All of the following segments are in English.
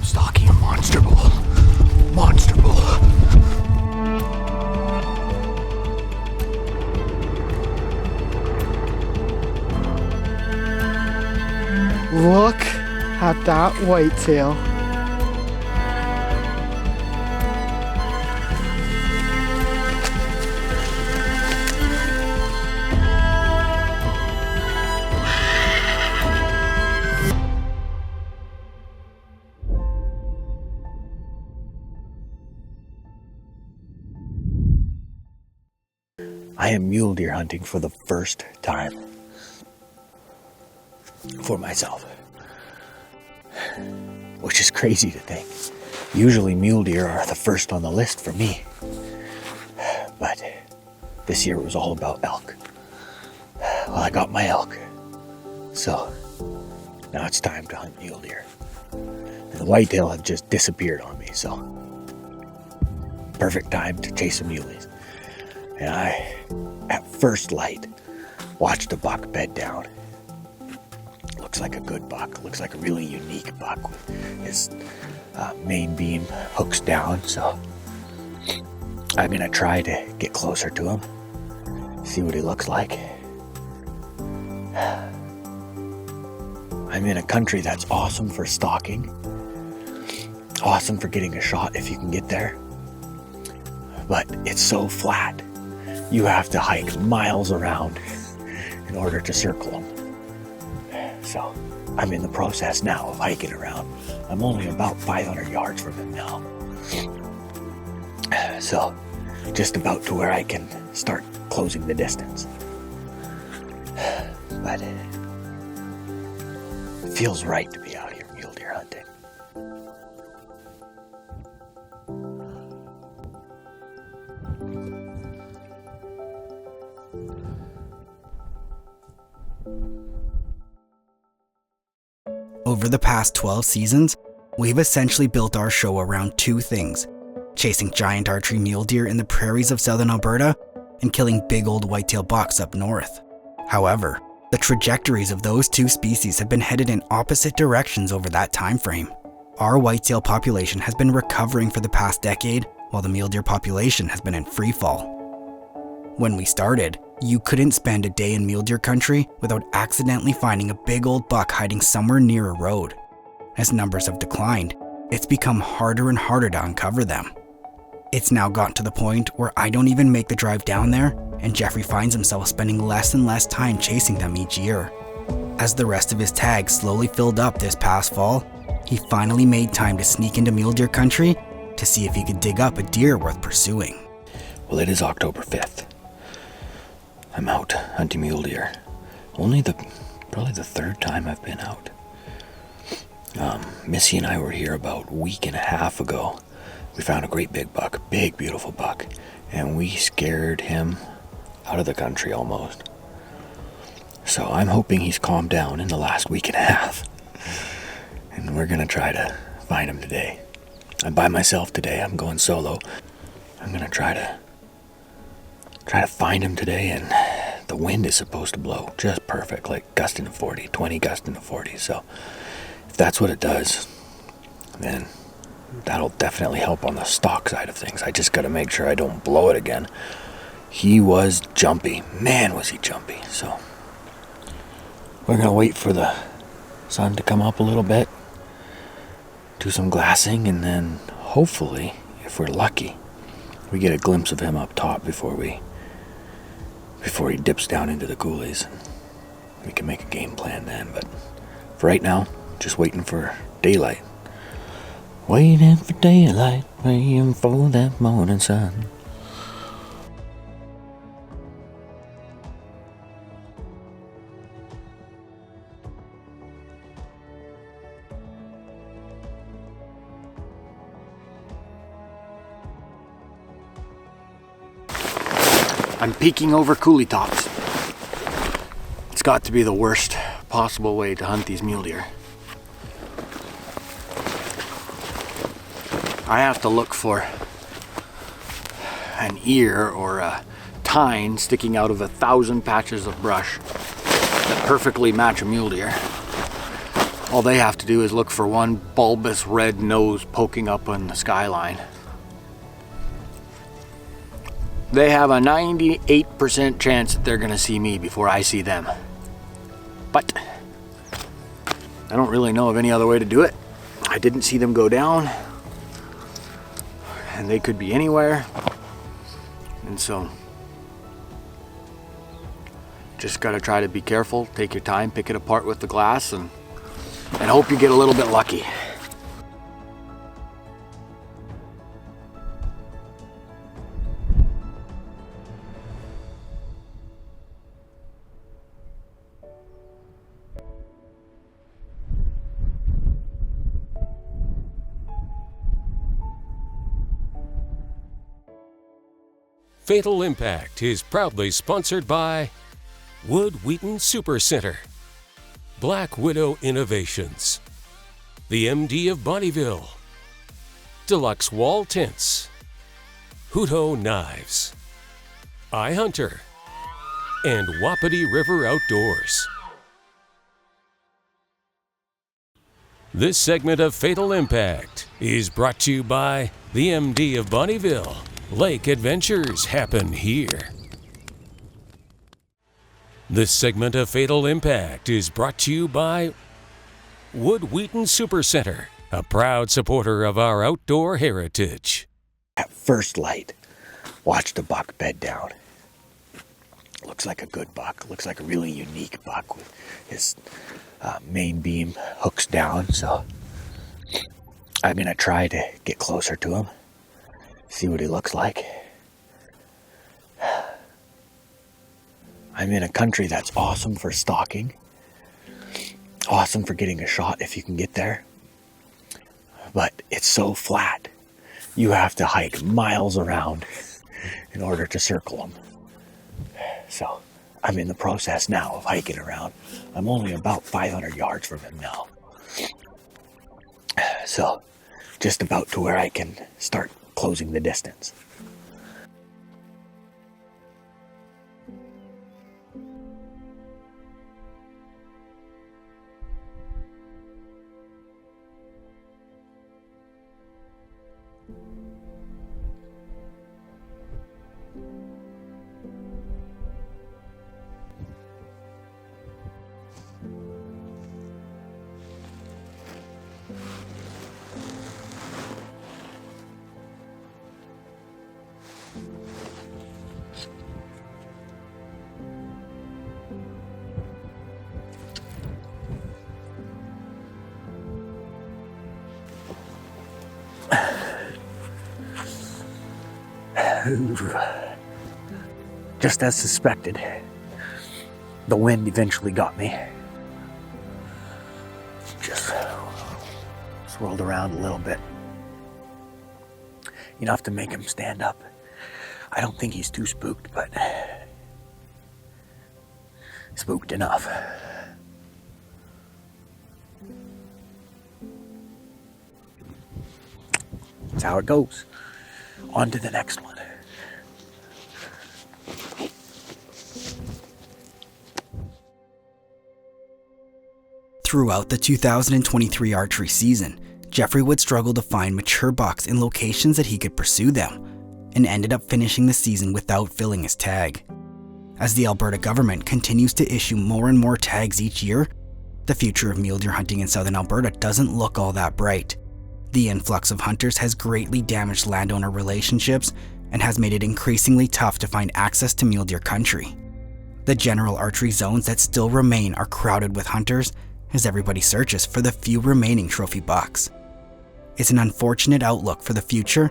Stalking a monster bull. Monster bull. Look at that whitetail. I am mule deer hunting for the first time for myself, which is crazy to think. Usually mule deer are the first on the list for me, but this year it was all about elk. Well, I got my elk, so now it's time to hunt mule deer. And the whitetail have just disappeared on me, so perfect time to chase some muleys. And I, at first light, watched a buck bed down. Looks like a good buck. Looks like a really unique buck with his main beam hooks down. So I'm gonna try to get closer to him, see what he looks like. I'm in a country that's awesome for stalking, awesome for getting a shot if you can get there, but it's so flat. You have to hike miles around in order to circle them. So I'm in the process now of hiking around. I'm only about 500 yards from him now. So just about to where I can start closing the distance. But it feels right to be out here mule deer hunting. Over the past 12 seasons, we've essentially built our show around two things: chasing giant archery mule deer in the prairies of southern Alberta and killing big old whitetail bucks up north. However, the trajectories of those two species have been headed in opposite directions over that time frame. Our whitetail population has been recovering for the past decade, while the mule deer population has been in free fall. When we started, you couldn't spend a day in mule deer country without accidentally finding a big old buck hiding somewhere near a road. As numbers have declined, it's become harder and harder to uncover them. It's now gotten to the point where I don't even make the drive down there, and Jeffrey finds himself spending less and less time chasing them each year. As the rest of his tags slowly filled up this past fall, he finally made time to sneak into mule deer country to see if he could dig up a deer worth pursuing. Well, it is October 5th. I'm out hunting mule deer. Probably the third time I've been out. Missy and I were here about a week and a half ago. We found a great big buck, big beautiful buck, and we scared him out of the country almost. So I'm hoping he's calmed down in the last week and a half, and we're gonna try to find him today. I'm by myself today. I'm going solo. I'm gonna try to find him today, and the wind is supposed to blow just perfect, like gusting to 40, 20 gusting to 40. So if that's what it does, then that'll definitely help on the stalk side of things. I just got to make sure I don't blow it again. He was jumpy. Man, was he jumpy. So we're going to wait for the sun to come up a little bit, do some glassing, and then hopefully, if we're lucky, we get a glimpse of him up top before he dips down into the coulees. We can make a game plan then, but for right now, just waiting for daylight. Waiting for daylight, waiting for that morning sun. I'm peeking over coulee tops. It's got to be the worst possible way to hunt these mule deer. I have to look for an ear or a tine sticking out of 1,000 patches of brush that perfectly match a mule deer. All they have to do is look for one bulbous red nose poking up on the skyline. They have a 98% chance that they're going to see me before I see them. But I don't really know of any other way to do it. I didn't see them go down, and they could be anywhere. And so just got to try to be careful, take your time, pick it apart with the glass, and hope you get a little bit lucky. Fatal Impact is proudly sponsored by Wood Wheaton Super Center, Black Widow Innovations, the MD of Bonnyville, Deluxe Wall Tents, Hutto Knives, iHunter, and Wapiti River Outdoors. This segment of Fatal Impact is brought to you by the MD of Bonnyville. Lake adventures happen here. This segment of Fatal Impact is brought to you by Wood Wheaton Super Center, a proud supporter of our outdoor heritage. At first light, watch the buck bed down. Looks like a good buck. Looks like a really unique buck with his main beam hooks down. So I'm going to try to get closer to him, see what he looks like. I'm in a country that's awesome for stalking, awesome for getting a shot if you can get there, but it's so flat. You have to hike miles around in order to circle them. So I'm in the process now of hiking around. I'm only about 500 yards from him now. So just about to where I can start closing the distance. Just as suspected, the wind eventually got me. Just swirled around a little bit. Enough to make him stand up. I don't think he's too spooked, but spooked enough. That's how it goes. On to the next one. Throughout the 2023 archery season, Jeffrey would struggle to find mature bucks in locations that he could pursue them, and ended up finishing the season without filling his tag. As the Alberta government continues to issue more and more tags each year, the future of mule deer hunting in southern Alberta doesn't look all that bright. The influx of hunters has greatly damaged landowner relationships and has made it increasingly tough to find access to mule deer country. The general archery zones that still remain are crowded with hunters as everybody searches for the few remaining trophy bucks. It's an unfortunate outlook for the future,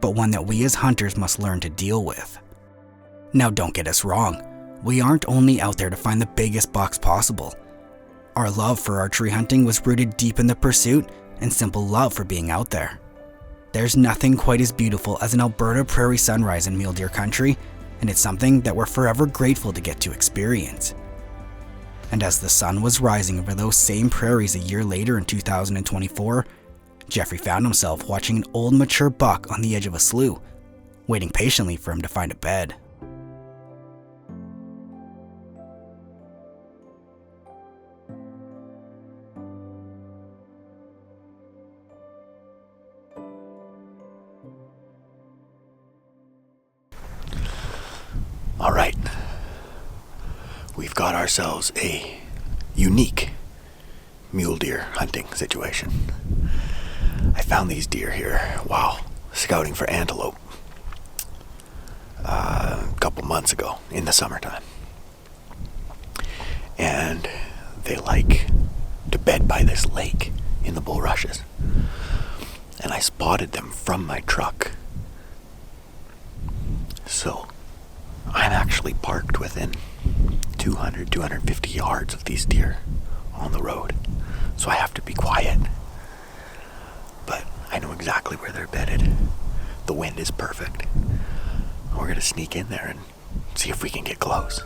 but one that we as hunters must learn to deal with. Now don't get us wrong, we aren't only out there to find the biggest bucks possible. Our love for archery hunting was rooted deep in the pursuit and simple love for being out there. There's nothing quite as beautiful as an Alberta prairie sunrise in mule deer country, and it's something that we're forever grateful to get to experience. And as the sun was rising over those same prairies a year later in 2024, Jeffrey found himself watching an old mature buck on the edge of a slough, waiting patiently for him to find a bed. We've got ourselves a unique mule deer hunting situation. I found these deer here while scouting for antelope a couple months ago in the summertime. And they like to bed by this lake in the bulrushes. And I spotted them from my truck. So I'm actually parked within 250 yards of these deer on the road. So I have to be quiet. But I know exactly where they're bedded. The wind is perfect. We're gonna sneak in there and see if we can get close.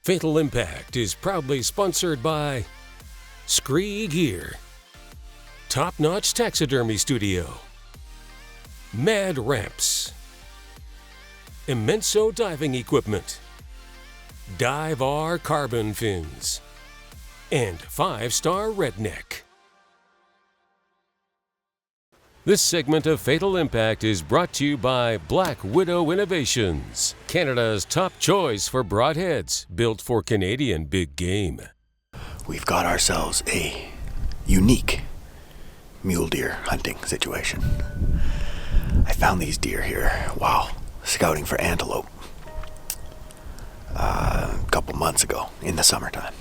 Fatal Impact is proudly sponsored by Scree Gear, Top Notch Taxidermy Studio, Mad Ramps, Immenso Diving Equipment, Dive R Carbon Fins, and 5-Star Redneck. This segment of Fatal Impact is brought to you by Black Widow Innovations, Canada's top choice for broadheads built for Canadian big game. We've got ourselves a unique mule deer hunting situation. I found these deer here while scouting for antelope a couple months ago in the summertime.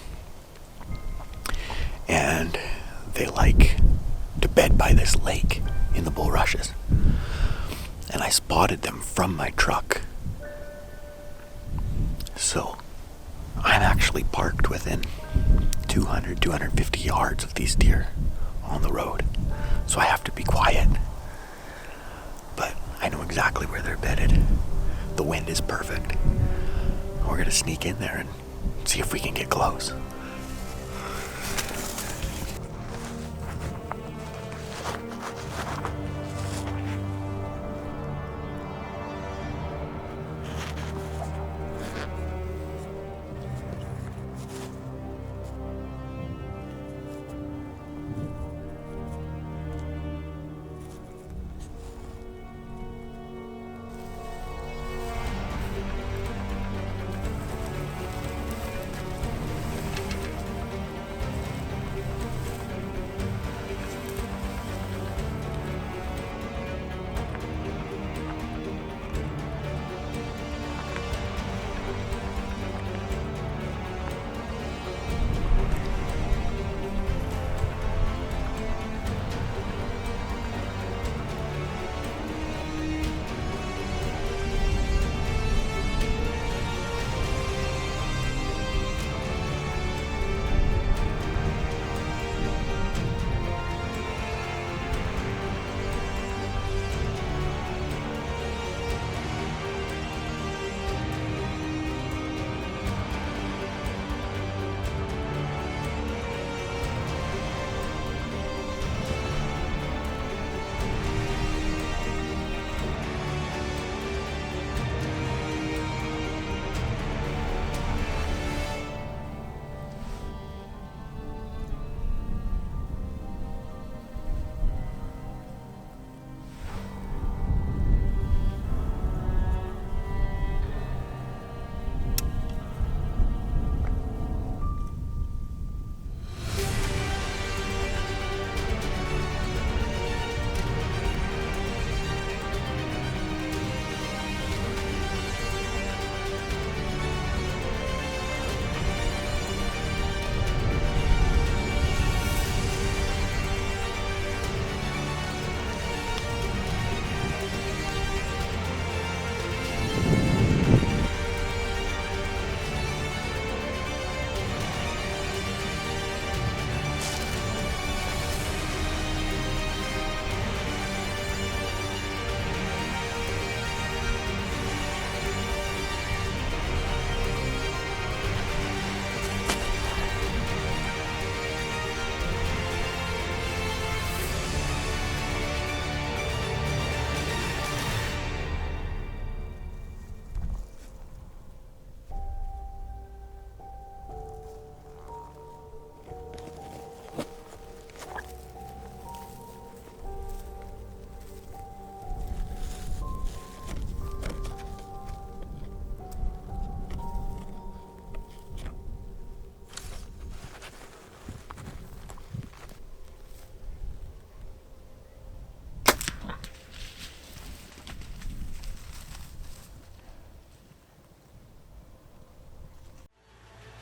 And they like to bed by this lake in the bulrushes. And I spotted them from my truck. So I'm actually parked within 250 yards of these deer on the road. So I have to be quiet. But I know exactly where they're bedded. The wind is perfect. We're gonna sneak in there and see if we can get close.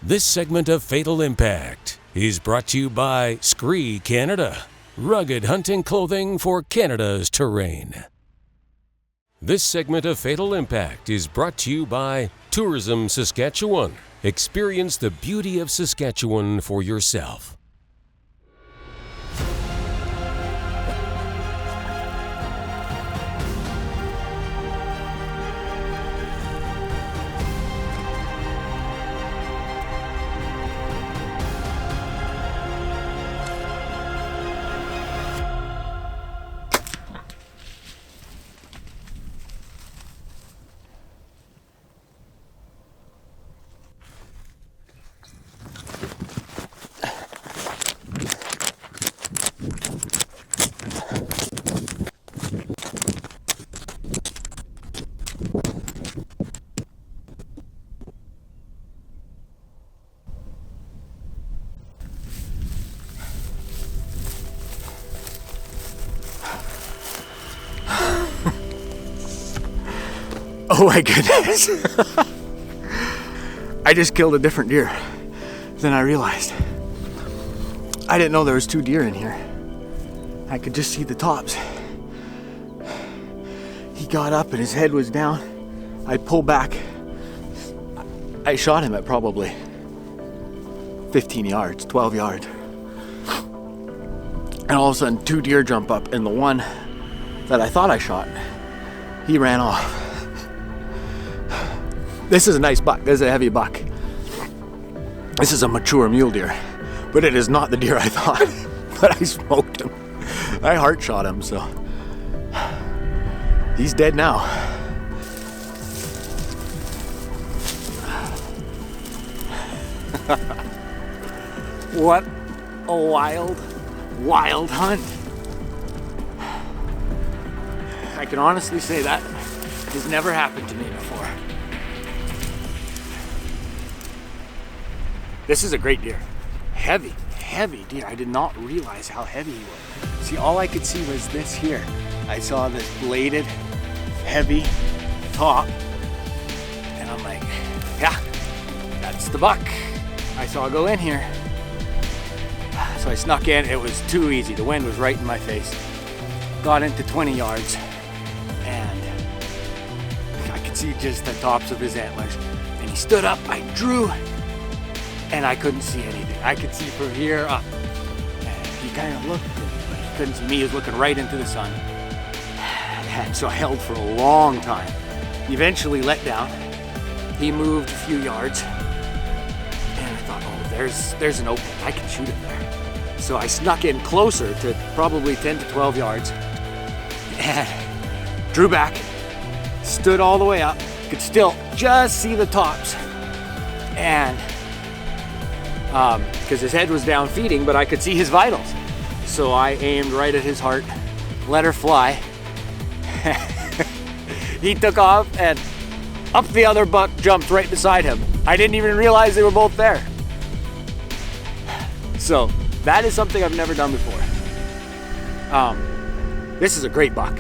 This segment of Fatal Impact is brought to you by Scree Canada, rugged hunting clothing for Canada's terrain. This segment of Fatal Impact is brought to you by Tourism Saskatchewan. Experience the beauty of Saskatchewan for yourself. Oh my goodness. I just killed a different deer than I realized. I didn't know there was 2 deer in here. I could just see the tops. He got up and his head was down. I pulled back. I shot him at probably 15 yards, 12 yards. And all of a sudden 2 deer jump up, and the one that I thought I shot, he ran off. This is a nice buck. This is a heavy buck. This is a mature mule deer, but it is not the deer I thought. But I smoked him. I heart shot him, so he's dead now. What a wild hunt. I can honestly say that has never happened to me before. This is a great deer. Heavy deer. I did not realize how heavy he was. See, all I could see was this here. I saw this bladed, heavy top, and I'm like, yeah, that's the buck. I saw go in here. So I snuck in. It was too easy. The wind was right in my face. Got into 20 yards, and I could see just the tops of his antlers. And he stood up. I drew, and I couldn't see anything. I could see from here up. And he kind of looked, but he couldn't see me. He was looking right into the sun. And so I held for a long time. Eventually let down. He moved a few yards, and I thought, oh, there's an opening. I can shoot him there. So I snuck in closer to probably 10 to 12 yards, and drew back, stood all the way up, could still just see the tops, and because his head was down feeding, but I could see his vitals. So I aimed right at his heart, let her fly. He took off, and up the other buck jumped right beside him. I didn't even realize they were both there. So that is something I've never done before. This is a great buck.